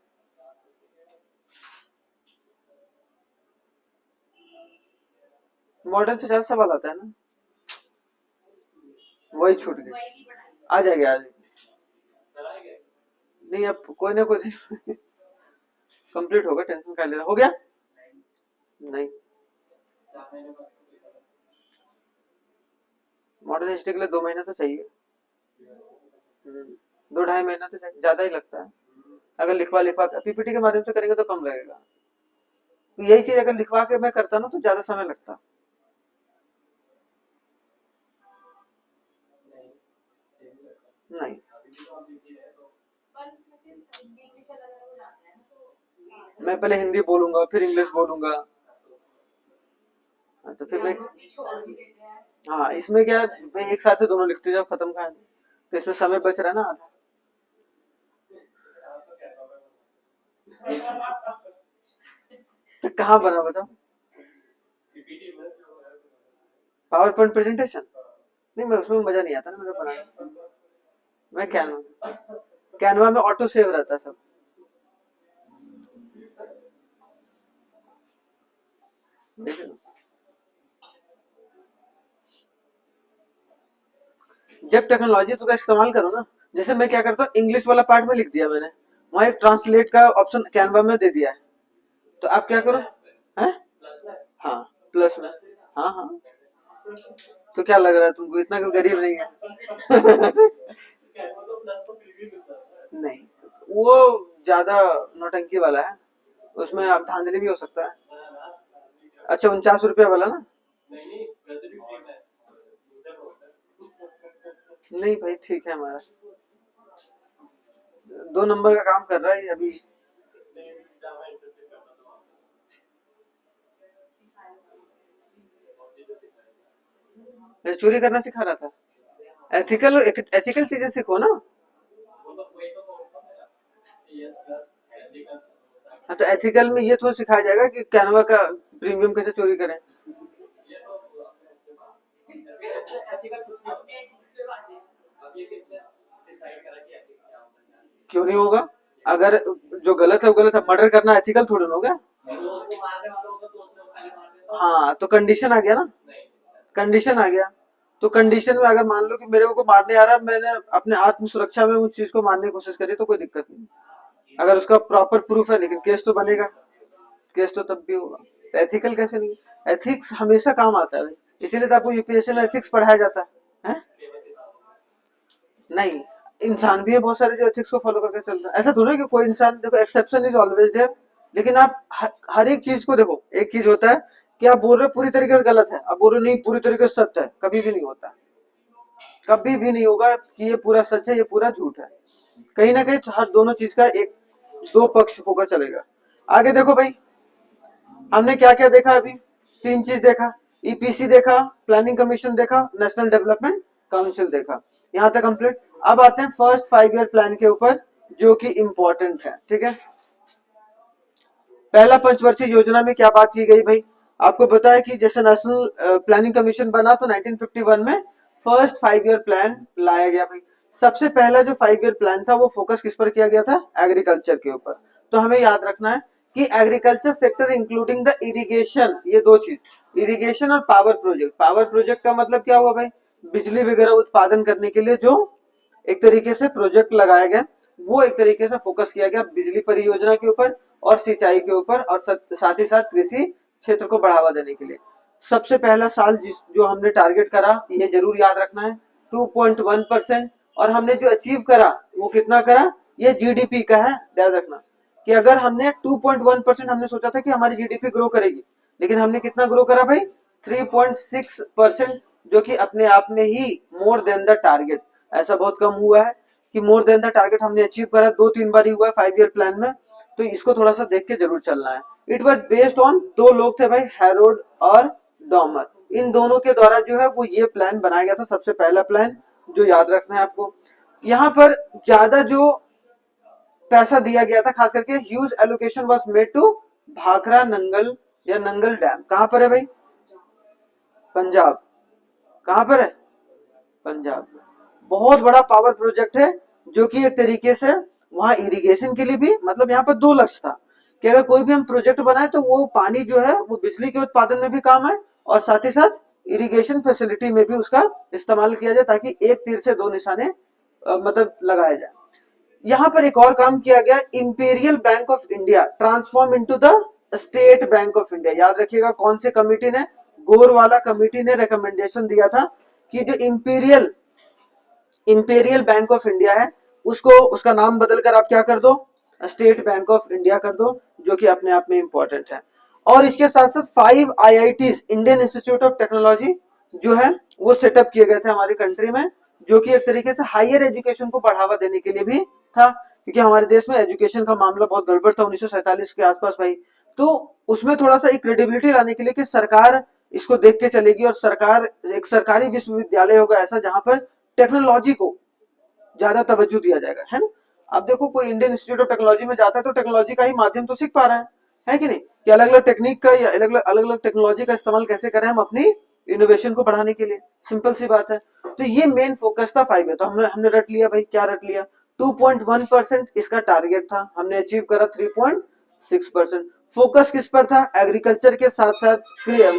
मॉडर्न से ज्यादा सवाल आता है ना, वही छूट गई। आ जाएगा आ जाएगा। नहीं अब कोई ना कोई कंप्लीट होगा, टेंशन क्या ले रहा, हो गया? नहीं, मॉडर्न हिस्ट्री के लिए 2 महीना तो चाहिए। 2 ढाई महीना तो चाहिए, ज्यादा ही लगता है। अगर लिखवा लिखवा कर पीपीटी के माध्यम से करेंगे तो कम लगेगा। तो यही चीज अगर लिखवा के मैं करता ना तो ज्यादा समय लगता। नहीं, मैं पहले हिंदी बोलूंगा फिर इंग्लिश बोलूंगा। हाँ, तो फिर मैं, हाँ इसमें क्या है, मैं एक साथ ही दोनों लिखते जाओ खत्म कहानी, तो इसमें समय बच रहा है ना आधा। तो कहाँ बना बताओ? Power point presentation? नहीं मैं उसमें मजा नहीं आता ना मेरे बनाने। मैं कैनवा, कैनवा में ऑटो सेव रहता है सब। देख लो। जब टेक्नोलॉजी तो का इस्तेमाल करो ना, जैसे मैं क्या करता हूँ इंग्लिश वाला पार्ट में लिख दिया मैंने, वहां एक ट्रांसलेट का ऑप्शन कैनवा में दे दिया है। तो आप क्या करो, हैं? हाँ प्लस में, हाँ हाँ। तो क्या लग रहा है तुमको, इतना कोई गरीब नहीं है। नहीं, वो ज्यादा नौटंकी वाला है, उसमें आप धांधली भी हो सकता है। अच्छा 49 रुपया वाला ना? नहीं भाई ठीक है हमारा, 2 नंबर का काम कर रहा है ये अभी। ये चोरी करना सिखा रहा था। एथिकल एथिकल चीजें सीखो ना। हाँ तो एथिकल में ये थोड़ा सिखाया जाएगा कि कैनवा का प्रीमियम कैसे चोरी करें। क्यों नहीं होगा? अगर जो गलत है वो गलत है, मर्डर करना एथिकल थोड़ी ना हो गया। हाँ तो कंडीशन आ गया ना, कंडीशन आ गया। तो कंडीशन में अगर मान लो कि मेरे को मारने आ रहा है, मैंने अपने आत्म सुरक्षा में उस चीज को मारने की कोशिश करी तो कोई दिक्कत नहीं, अगर उसका प्रॉपर प्रूफ है। लेकिन केस तो बनेगा, केस तो तब भी होगा। तो एथिकल कैसे नहीं? एथिक्स हमेशा काम आता है भाई, इसीलिए तो आपको यूपीएससी में एथिक्स पढ़ाया जाता है? नहीं, इंसान भी है बहुत सारे जो एथिक्स को फॉलो करके चलता है। ऐसा थोड़ा है कि कोई इंसान, देखो एक्सेप्शन इज ऑलवेज देयर। लेकिन आप हर एक चीज को देखो, एक चीज होता है कि आप बोल रहे हो पूरी तरीके से गलत है, आप बोल रहे हो नहीं पूरी तरीके से सत्य है, कभी भी नहीं होता, कभी भी नहीं होगा कि ये पूरा सच है ये पूरा झूठ है। कहीं ना कहीं हर दोनों चीज का एक दो पक्ष होगा चलेगा। आगे देखो भाई, हमने क्या क्या देखा अभी? 3 चीज देखा, ईपीसी देखा, प्लानिंग कमीशन देखा, नेशनल डेवलपमेंट काउंसिल देखा। यहाँ तक कंप्लीट। अब आते हैं फर्स्ट 5 ईयर प्लान के ऊपर, जो कि इंपॉर्टेंट है। ठीक है, पहला पंचवर्षीय योजना में क्या बात की गई भाई? आपको पता है कि जैसे नेशनल प्लानिंग कमीशन बना तो 1951 में फर्स्ट 5 ईयर प्लान लाया गया भाई। सबसे पहला जो 5 ईयर प्लान था वो फोकस किस पर किया गया था? एग्रीकल्चर के ऊपर। तो हमें याद रखना है कि agriculture sector including the irrigation, ये दो चीज, इरिगेशन और पावर प्रोजेक्ट। पावर प्रोजेक्ट का मतलब क्या हुआ भाई? बिजली वगैरह उत्पादन करने के लिए जो एक तरीके से प्रोजेक्ट लगाया गया, वो एक तरीके से फोकस किया गया बिजली परियोजना के ऊपर और सिंचाई के ऊपर, और साथ ही साथ कृषि क्षेत्र को बढ़ावा देने के लिए। सबसे पहला साल जो हमने टारगेट करा, ये जरूर याद रखना है, 2.1%। और हमने जो अचीव करा वो कितना करा? ये जीडीपी का है, याद रखना कि अगर हमने 2.1%, हमने सोचा था कि हमारी जीडीपी ग्रो करेगी, लेकिन हमने कितना ग्रो करा भाई? 3.6%, जो कि अपने आप में ही मोर देन द टारगेट। ऐसा बहुत कम हुआ है कि मोर देन द टारगेट हमने अचीव करा, 2-3 बार ही हुआ है 5 ईयर प्लान में। तो इसको थोड़ा सा देख के जरूर चलना है। इट वॉज बेस्ड ऑन, दो लोग थे भाई, हैरोल्ड और डॉमर। इन दोनों के द्वारा जो है वो ये प्लान बनाया गया था, सबसे पहला प्लान, जो याद रखना है आपको। यहाँ पर ज्यादा जो पैसा दिया गया था, खास करके huge allocation was made to Bhakra Nangal या नंगल डैम। कहां पर है भाई? पंजाब। कहां पर है? पंजाब। बहुत बड़ा पावर प्रोजेक्ट है, जो कि एक तरीके से वहां इरिगेशन के लिए भी, मतलब यहाँ पर दो लक्ष्य था कि अगर कोई भी हम प्रोजेक्ट बनाए तो वो पानी जो है वो बिजली के उत्पादन में भी काम आए, और साथ ही साथ इरिगेशन फैसिलिटी में भी उसका इस्तेमाल किया जाए, ताकि एक तीर से दो निशाने मतलब लगाए जाए। यहाँ पर एक और काम किया गया, imperial bank of India transform into the state bank of India. याद रखिएगा कौन से कमिटी ने? गोरवाला कमिटी ने रिकमेंडेशन दिया था कि जो imperial imperial bank of India है, उसको, उसका नाम बदलकर आप क्या कर दो? स्टेट बैंक ऑफ इंडिया कर दो, जो कि अपने आप में इंपॉर्टेंट है। और इसके साथ साथ 5 IITs, Indian institute of technology, जो है वो सेटअप किए गए थे हमारी कंट्री में, जो कि एक तरीके से हायर एजुकेशन को बढ़ावा देने के लिए भी था, क्योंकि हमारे देश में एजुकेशन का मामला बहुत गड़बड़ था 1947 के आसपास भाई। तो उसमें थोड़ा सा एक क्रेडिबिलिटी लाने के लिए कि सरकार इसको देख के चलेगी, और सरकार, एक सरकारी विश्वविद्यालय होगा ऐसा जहां पर टेक्नोलॉजी को ज्यादा तवज्जो दिया जाएगा, है ना। अब देखो कोई इंडियन इंस्टीट्यूट ऑफ टेक्नोलॉजी में जाता है तो टेक्नोलॉजी का ही माध्यम तो सीख पा रहा है कि नहीं, कि अलग अलग टेक्निक का या अलग अलग टेक्नोलॉजी का इस्तेमाल कैसे करें हम अपनी इनोवेशन को बढ़ाने के लिए। सिंपल सी बात है। तो ये मेन फोकस था 5 में। तो हमने हमने रट लिया भाई, क्या रट लिया? 2.1% इसका टारगेट था, हमने अचीव करा 3.6%। फोकस किस पर था? एग्रीकल्चर के साथ साथ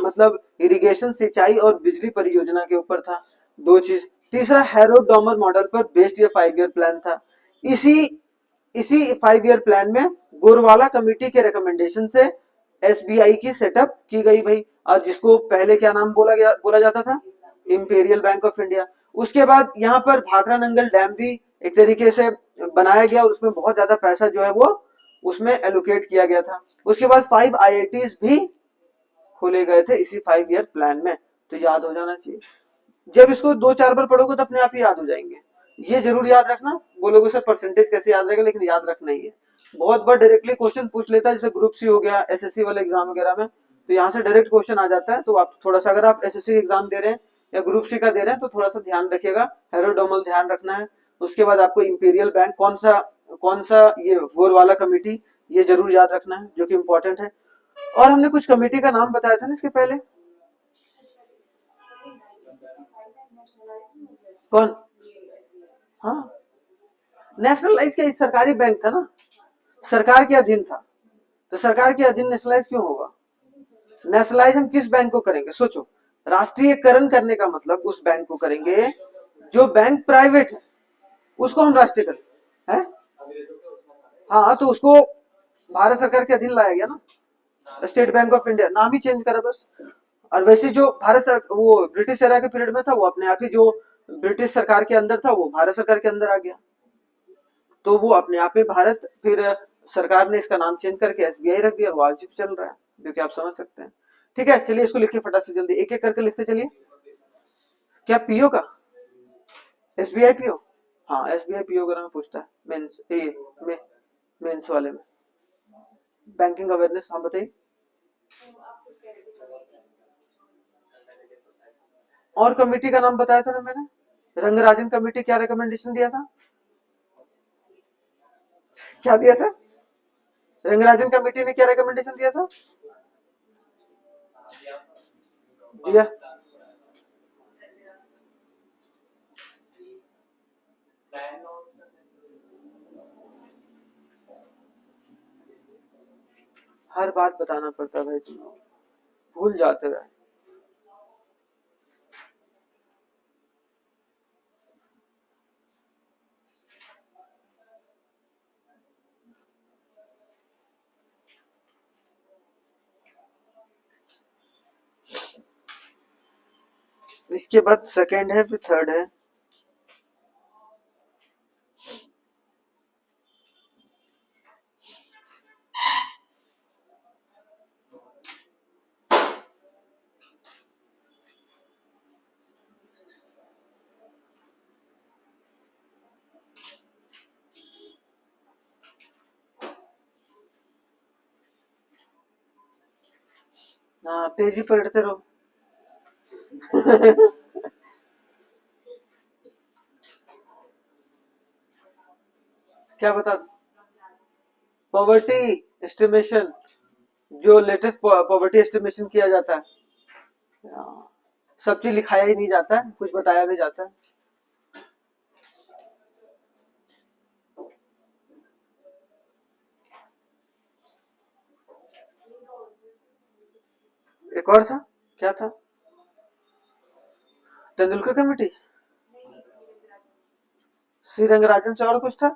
मतलब इरिगेशन, सिंचाई और बिजली परियोजना के ऊपर था, दो चीज। तीसरा हैरोल्ड डॉमर मॉडल पर बेस्ड ये 5 ईयर प्लान था। इसी इसी 5 ईयर प्लान में गोरवाला कमेटी के रिकमेंडेशन से एसबीआई की सेटअप की गई भाई, और जिसको पहले क्या नाम बोला जाता था? Imperial bank of India. उसके बाद यहाँ पर भाखरा नंगल डैम भी एक तरीके से बनाया गया, और उसमें बहुत ज्यादा पैसा जो है वो उसमें एलोकेट किया गया था। उसके बाद 5 आईआईटीज भी खोले गए थे इसी 5 ईयर प्लान में। तो याद हो जाना चाहिए, जब इसको 2-4 बार पढ़ोगे तो अपने आप ही याद हो जाएंगे, ये जरूर याद रखना। बोलोगे सर परसेंटेज कैसे याद रहेगा, लेकिन याद रखना ही है। बहुत बार डायरेक्टली क्वेश्चन पूछ लेता है, जैसे ग्रुप सी हो गया, एसएससी वाले एग्जाम वगैरह में, तो यहाँ से डायरेक्ट क्वेश्चन आ जाता है। तो आप थोड़ा सा, अगर आप एसएससी एग्जाम दे रहे हैं या ग्रुप सी का दे रहे हैं, तो थोड़ा सा ध्यान रखिएगा, हेरोडोमल ध्यान रखना है। उसके बाद आपको इंपीरियल बैंक कौन सा ये गोलवाला कमेटी, ये जरूर याद रखना है, जो कि इंपॉर्टेंट है। और हमने कुछ कमेटी का नाम बताया था ना इसके पहले, कौन? हाँ, नेशनलाइज क्या, सरकारी बैंक था ना, सरकार के अधीन था, तो सरकार के अधीन नेशनलाइज क्यों होगा? नेशनलाइज हम किस बैंक को करेंगे, सोचो, राष्ट्रीयकरण करने का मतलब उस बैंक को करेंगे जो बैंक प्राइवेट है, उसको हम राष्ट्रीयकरण है। हाँ, तो उसको भारत सरकार के अधीन लाया गया ना, स्टेट बैंक ऑफ इंडिया, नाम ही चेंज करा बस। और वैसे जो वो ब्रिटिश एरा के पीरियड में था, वो अपने आप ही जो ब्रिटिश सरकार के अंदर था, वो भारत सरकार के अंदर आ गया, तो वो अपने आप में भारत, फिर सरकार ने इसका नाम चेंज करके एसबीआई रख दिया, और वो आज भी चल रहा है, जो कि आप समझ सकते हैं। ठीक है, चलिए इसको लिखिए फटाक से, जल्दी एक एक करके लिखते चलिए। क्या पीओ का, एसबीआई पीओ? हाँ, एसबीआई पीओ वगैरह में पूछता है, मेंस में, मेंस वाले में। बैंकिंग अवेयरनेस, हाँ बताइए। और कमेटी का नाम बताया था ना मैंने, रंगराजन कमेटी, क्या रिकमेंडेशन दिया था, क्या दिया था? रंगराजन कमेटी ने क्या रिकमेंडेशन दिया था? दिया, हर बात बताना पड़ता है भाई, तुम लोग भूल जाते हैं। इसके बाद सेकंड है, फिर थर्ड है। हाँ, पेज ही पलटते रहो। क्या बता, पॉवर्टी एस्टिमेशन, जो लेटेस्ट पॉवर्टी एस्टिमेशन किया जाता है, हाँ, सब चीज लिखाया ही नहीं जाता है, कुछ बताया भी जाता है। एक और था, क्या था? तेंदुलकर कमेटी, श्री रंगराजन से और कुछ था?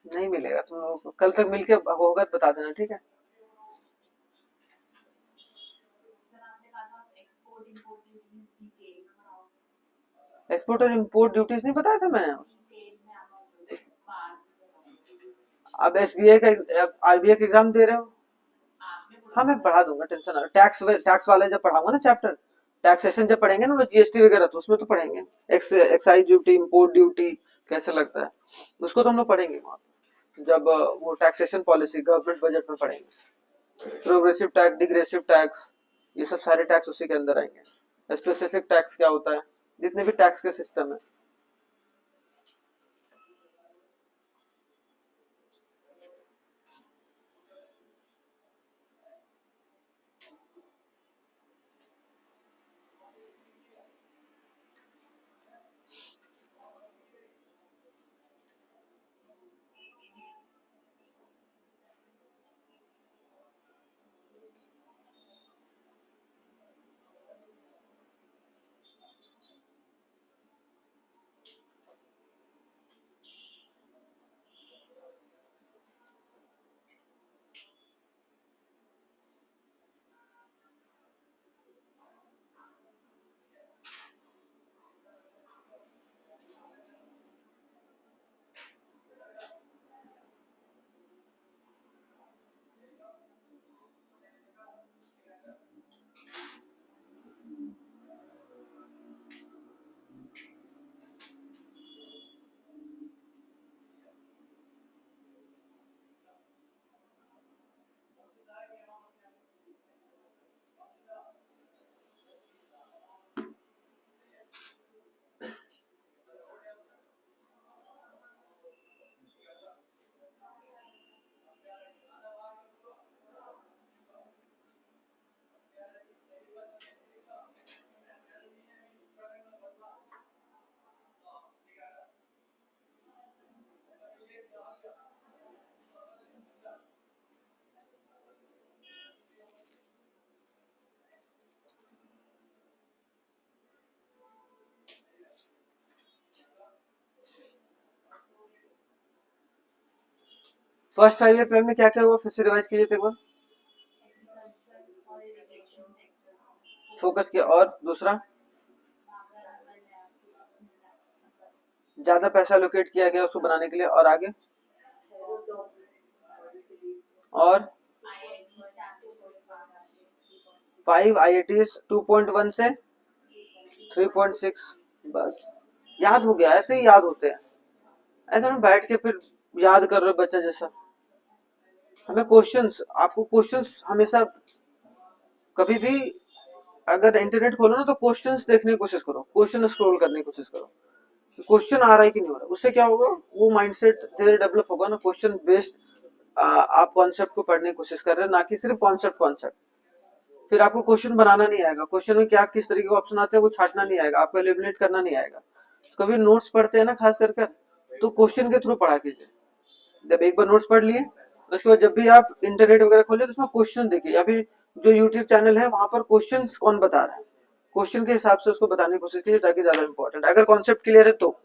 नहीं मिलेगा तुम लोगों को, कल तक मिलके होगा तो बता देना, ठीक है। एक्सपोर्ट और इम्पोर्ट ड्यूटीज नहीं बताया था मैंने? अब एसबीआई का, आरबीआई का एग्जाम दे रहे हो। हाँ, मैं पढ़ा दूंगा, टेंशन ना, टैक्स टैक्स वाले जब पढ़ाऊंगा ना चैप्टर, टैक्सेशन जब पढ़ेंगे ना, जीएसटी वगैरह, तो उसमें तो पढ़ेंगे, एक्साइज ड्यूटी, इम्पोर्ट ड्यूटी कैसे लगता है, उसको तो हम लोग पढ़ेंगे वहाँ पे। जब वो टैक्सेशन पॉलिसी गवर्नमेंट बजट में पढ़ेंगे, प्रोग्रेसिव टैक्स, डिग्रेसिव टैक्स, ये सब सारे टैक्स उसी के अंदर आएंगे। स्पेसिफिक टैक्स क्या होता है, जितने भी टैक्स के सिस्टम है। फर्स्ट 5 ईयर प्लान में क्या क्या हुआ, फिर से रिवाइज कीजिए तो एक बार। फोकस किया, और दूसरा ज्यादा पैसा लोकेट किया गया उसको बनाने के लिए, और आगे, और 5 IITs 2.1 से 3.6, बस याद हो गया। ऐसे ही याद होते हैं, ऐसा ना बैठ के फिर याद कर रहे हो बच्चा जैसा। हमें क्वेश्चंस, आपको क्वेश्चंस हमेशा, कभी भी अगर इंटरनेट खोलो ना तो क्वेश्चंस देखने की कोशिश करो, क्वेश्चन स्क्रॉल करने की कोशिश करो, क्वेश्चन आ रहा है कि नहीं हो रहा। उससे क्या होगा, वो माइंडसेट धीरे डेवलप होगा ना, क्वेश्चन बेस्ड आप कॉन्सेप्ट को पढ़ने की कोशिश कर रहे हैं, ना कि सिर्फ कॉन्सेप्ट कॉन्सेप्ट। फिर आपको क्वेश्चन बनाना नहीं आएगा, क्वेश्चन में क्या किस तरीके के ऑप्शन आते हैं वो छाटना नहीं आएगा, आपको एलिमिनेट करना नहीं आएगा। तो कभी नोट्स पढ़ते हैं ना खास कर तो क्वेश्चन के थ्रू पढ़ा कीजिए। जब एक बार नोट्स पढ़ लिए, उसके बाद जब भी आप इंटरनेट वगैरह खोले तो उसमें क्वेश्चन देखिए, या फिर जो यूट्यूब चैनल है वहां पर क्वेश्चन कौन बता रहा है, क्वेश्चन के हिसाब से उसको बताने की कोशिश कीजिए, ताकि ज्यादा इंपॉर्टेंट, अगर कॉन्सेप्ट क्लियर है तो।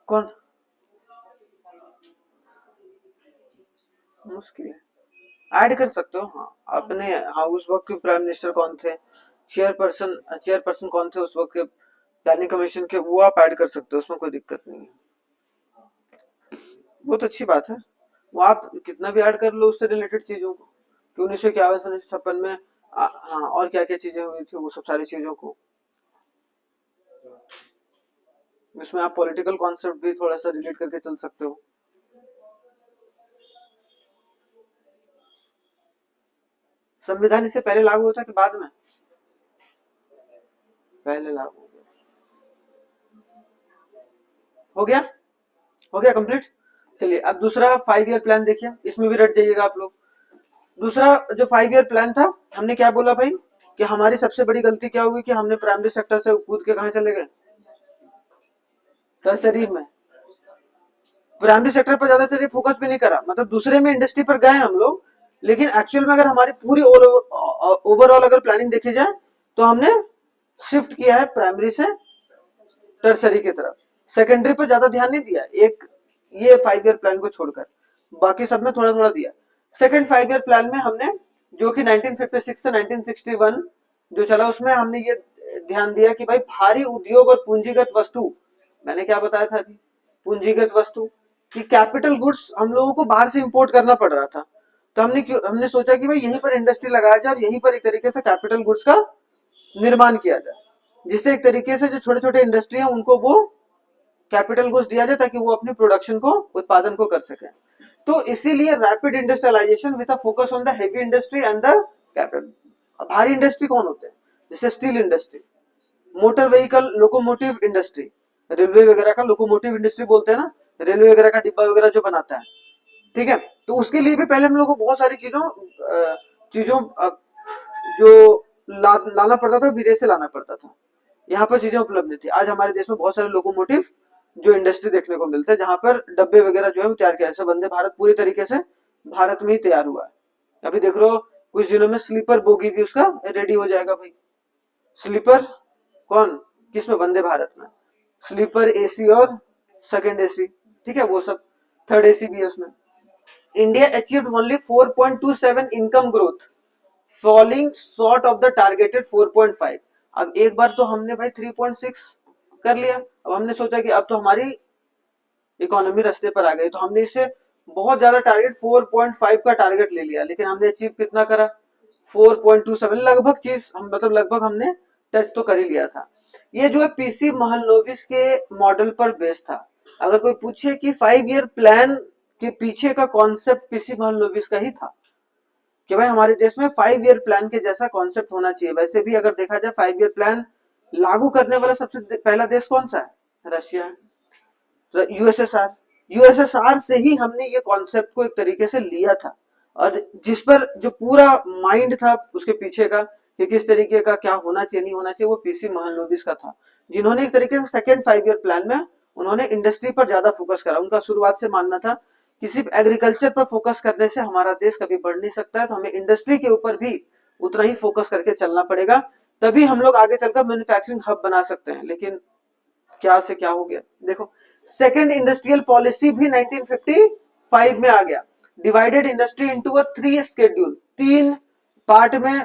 कौन मुश्किल है, ऐड कर सकते हो। हाँ अपने, हाँ उस वक्त के प्राइम मिनिस्टर कौन थे, चेयरपर्सन चेयरपर्सन कौन थे उस वक्त के प्लानिंग कमीशन के, वो आप ऐड कर सकते हो, उसमें कोई दिक्कत नहीं है। बहुत अच्छी बात है, वो आप कितना भी ऐड कर लो उससे रिलेटेड चीजों को, कि 1951 से 1956 में हाँ और क्या क्या चीजें हुई थी, वो सब सारी चीजों को। इसमें आप पॉलिटिकल कॉन्सेप्ट भी थोड़ा सा रिलेट करके चल सकते हो। संविधान इससे पहले लागू होता कि बाद में? पहले लागू हो गया, हो गया कंप्लीट। चलिए अब दूसरा 5 ईयर प्लान देखिए, इसमें भी रट जाइएगा आप लोग। दूसरा जो 5 ईयर प्लान था, हमने क्या बोला भाई, कि हमारी सबसे बड़ी गलती क्या हुई कि हमने प्राइमरी सेक्टर से कूद के कहा चले गए, टर्सरी में। प्राइमरी सेक्टर पर ज्यादा से फोकस भी नहीं करा, मतलब दूसरे में इंडस्ट्री पर गए हम लोग, लेकिन एक्चुअल में अगर हमारी पूरी ओवरऑल अगर प्लानिंग देखी जाए तो हमने शिफ्ट किया है प्राइमरी से टर्सरी की तरफ, सेकेंडरी पर ज्यादा ध्यान नहीं दिया, एक ये 5 ईयर प्लान को छोड़कर, बाकी सब में थोड़ा थोड़ा दिया। सेकेंड 5 ईयर प्लान में हमने, जो कि 1956 से 1961 जो चला, उसमें हमने ये ध्यान दिया कि भाई भारी उद्योग और पूंजीगत वस्तु, मैंने क्या बताया था अभी, पूंजीगत वस्तु कि कैपिटल गुड्स हम लोगों को बाहर से इंपोर्ट करना पड़ रहा था, तो हमने सोचा कि भाई यहीं पर इंडस्ट्री लगाया जाए और यहीं पर एक तरीके से कैपिटल गुड्स का निर्माण किया जाए, जिससे एक तरीके से जो छोटे छोटे इंडस्ट्री है उनको वो कैपिटल गुड्स दिया जाए, ताकि वो अपनी प्रोडक्शन को, उत्पादन को कर सके। तो इसीलिए rapid industrialisation with a focus on the heavy industry and the capital. भारी इंडस्ट्री कौन होते हैं, जैसे steel industry, motor vehicle locomotive industry, railway वगैरह का लोकोमोटिव इंडस्ट्री बोलते हैं ना, रेलवे वगैरह का डिब्बा वगैरह जो बनाता है, ठीक है। तो उसके लिए भी पहले हम लोग को बहुत सारी चीजों चीजों जो लाना पड़ता था, विदेश से लाना पड़ता था, यहाँ पर चीजें उपलब्ध नहीं थी। आज हमारे देश में बहुत सारे लोकोमोटिव जो इंडस्ट्री देखने को मिलते हैं, जहां पर डब्बे वगैरह जो है वो तैयार किया, जैसे वंदे भारत पूरी तरीके से भारत में ही तैयार हुआ है। अभी देख लो कुछ दिनों में स्लीपर बोगी भी उसका रेडी हो जाएगा भाई। स्लीपर कौन, किसमें, वंदे भारत में स्लीपर एसी और सेकंड एसी, ठीक है, वो सब थर्ड एसी भी है उसमें। India achieved only 4.27 income growth, falling short of the targeted 4.5। अब एक बार तो हमने भाई 3.6 कर लिया, अब हमने सोचा कि अब तो हमारी इकोनॉमी रास्ते पर आ गई, तो हमने इससे बहुत ज्यादा टारगेट 4.5 का टारगेट ले लिया, लेकिन हमने अचीव कितना करा, 4.27, लगभग चीज हम मतलब लगभग हमने टच तो कर ही लिया था। ये जो है पीसी महलनोबिस के मॉडल पर बेस्ड था। अगर कोई पूछे कि 5 ईयर प्लान के पीछे का कॉन्सेप्ट पीसी महलनोबिस का ही था कि भाई हमारे देश में 5 ईयर प्लान के जैसा कॉन्सेप्ट होना चाहिए। वैसे भी अगर देखा जाए 5 ईयर प्लान लागू करने वाला सबसे पहला देश कौन सा है, रशिया है, यूएसएसआर। यूएसएसआर से ही हमने ये कॉन्सेप्ट को एक तरीके से लिया था, और जिस पर जो पूरा माइंड था उसके पीछे का कि किस तरीके का क्या होना चाहिए नहीं होना चाहिए, वो पीसी महलनोबिस का था, जिन्होंने एक तरीके से सेकेंड 5 ईयर प्लान में उन्होंने इंडस्ट्री पर ज्यादा फोकस करा। उनका शुरुआत से मानना था कि सिर्फ एग्रीकल्चर पर फोकस करने से हमारा देश कभी बढ़ नहीं सकता है, तो हमें इंडस्ट्री के ऊपर भी उतना ही फोकस करके चलना पड़ेगा, तभी हम लोग आगे चलकर मैन्युफैक्चरिंग हब बना सकते हैं। लेकिन क्या से क्या हो गया देखो, सेकेंड इंडस्ट्रियल पॉलिसी भी 1955 में आ गया। Divided industry into a 3 schedule, 3 part में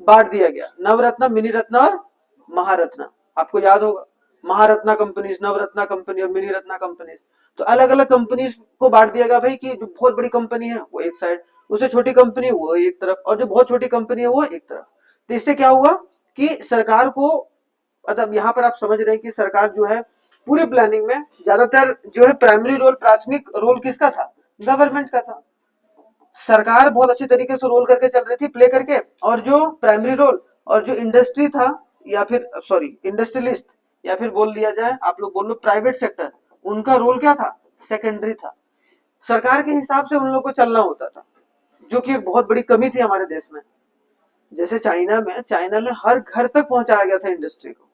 बांट दिया गया, नवरत्न, मिनी रत्न और महारत्न। आपको याद होगा महारत्ना कंपनीज, नवरत्ना कंपनी और मिनी रत्ना कंपनीज। तो अलग अलग कंपनीज को बांट दिया गया भाई कि जो बहुत बड़ी कंपनी है वो एक साइड, उससे छोटी कंपनी वो एक तरफ, और जो बहुत छोटी कंपनी है वो एक तरफ। तो इससे क्या हुआ कि सरकार को, मतलब यहाँ पर आप समझ रहे हैं कि सरकार जो है पूरी प्लानिंग में ज्यादातर जो है प्राइमरी रोल, प्राथमिक रोल किसका था, गवर्नमेंट का था। सरकार बहुत अच्छे तरीके से रोल करके चल रही थी, प्ले करके, और जो प्राइमरी रोल और जो इंडस्ट्री था, या फिर सॉरी इंडस्ट्रियलिस्ट, या फिर बोल लिया जाए आप लोग बोल लो प्राइवेट सेक्टर, उनका रोल क्या था, सेकेंडरी था। सरकार के हिसाब से उन लोगों को चलना होता था, जो कि एक बहुत बड़ी कमी थी हमारे देश में। जैसे चाइना में हर घर तक पहुंचाया गया था इंडस्ट्री को,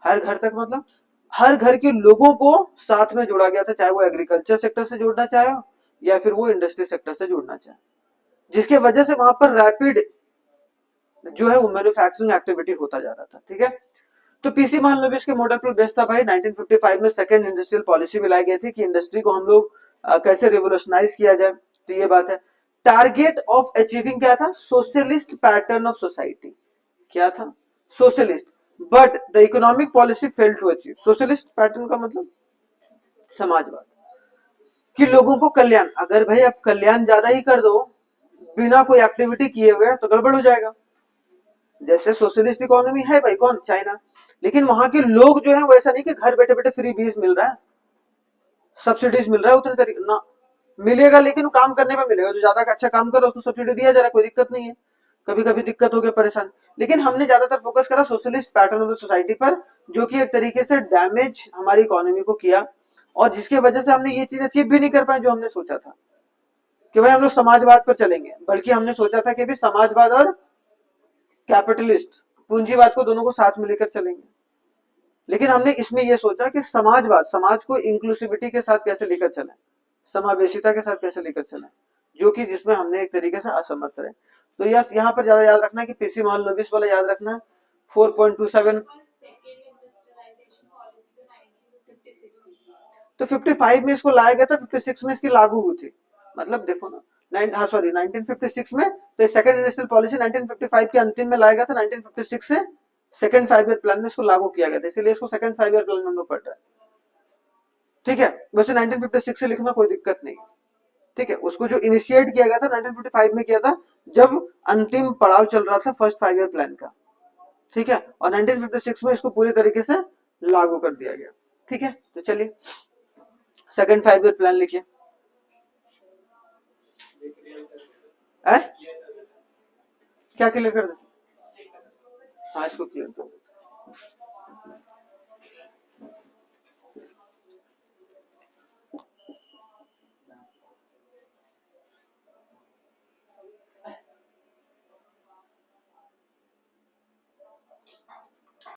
हर घर तक मतलब हर घर के लोगों को साथ में जोड़ा गया था, चाहे वो एग्रीकल्चर सेक्टर से जोड़ना चाहे या फिर वो इंडस्ट्री सेक्टर से जोड़ना चाहे, जिसके वजह से वहां पर रैपिड जो है वो मैन्युफैक्चरिंग एक्टिविटी होता जा रहा था। ठीक है, तो पीसी महालनोबिस के मॉडल पर बेस्ड था भाई। 1955 में सेकंड इंडस्ट्रियल पॉलिसी भी लाई गई थी कि इंडस्ट्री को हम लोग कैसे रिवोल्यूशनाइज किया जाए। तो ये बात है। टारगेट ऑफ अचीविंग क्या था, सोशलिस्ट पैटर्न ऑफ सोसाइटी, क्या था, socialist, but the economic policy failed to achieve. Socialist pattern का मतलब समाजवाद, कि लोगों को कल्याण, अगर भाई आप कल्याण ज्यादा ही कर दो बिना कोई एक्टिविटी किए हुए तो गड़बड़ हो जाएगा। जैसे सोशलिस्ट इकोनॉमी है भाई, कौन, चाइना, लेकिन वहां के लोग जो है वैसा नहीं कि घर बैठे बैठे फ्री बीज मिल रहा है, सब्सिडीज मिल रहा है उतने तरीके ना, मिलेगा लेकिन काम करने में मिलेगा, जो ज्यादा अच्छा काम कर रहा है उसको सब्सिडी दिया जा रहा है, कोई दिक्कत नहीं है। कभी कभी दिक्कत हो गया, परेशान, लेकिन हमने ज्यादातर फोकस करा socialist pattern of the society पर, जो कि एक तरीके से डैमेज हमारी इकोनॉमी को किया, और जिसके वजह से हमने ये चीज अचीव भी नहीं कर पाए जो हमने सोचा था कि भाई हम लोग समाजवाद पर चलेंगे, बल्कि हमने सोचा था कि भी समाजवाद और कैपिटलिस्ट पूंजीवाद को दोनों को साथ में लेकर चलेंगे। लेकिन हमने इसमें यह सोचा कि समाजवाद, समाज को इंक्लूसिविटी के साथ कैसे लेकर चले, समावेशिता के साथ कैसे लेकर चले, जो कि जिसमें हमने एक तरीके से असमर्थ रहे। तो यस, यहाँ पर ज्यादा याद रखना है कि पीसी महालनोबिस वाला याद रखना है, 4.27। तो 55 में इसको लाया गया था, 56 में इसकी लागू हुई थी, मतलब देखो ना, 1956 में, तो सेकंड इंडस्ट्रियल पॉलिसी 1955 के अंतिम में लाया गया था, 1956 से सेकंड 5 ईयर प्लान में इसको लागू किया गया था, इसलिए इसको सेकंड 5 ईयर प्लान में हम लोग पढ़ रहे हैं। ठीक है, वैसे 1956 से लिखना कोई दिक्कत नहीं। ठीक है, उसको जो इनिशिएट किया गया था 1955 में किया था, जब अंतिम पड़ाव चल रहा था फर्स्ट 5 ईयर प्लान का। ठीक है, और 1956 में इसको पूरी तरीके से लागू कर दिया गया। ठीक है, तो चलिए सेकंड 5 ईयर प्लान लिखिए। क्या क्लियर कर दे, हाँ इसको क्लियर कर दो।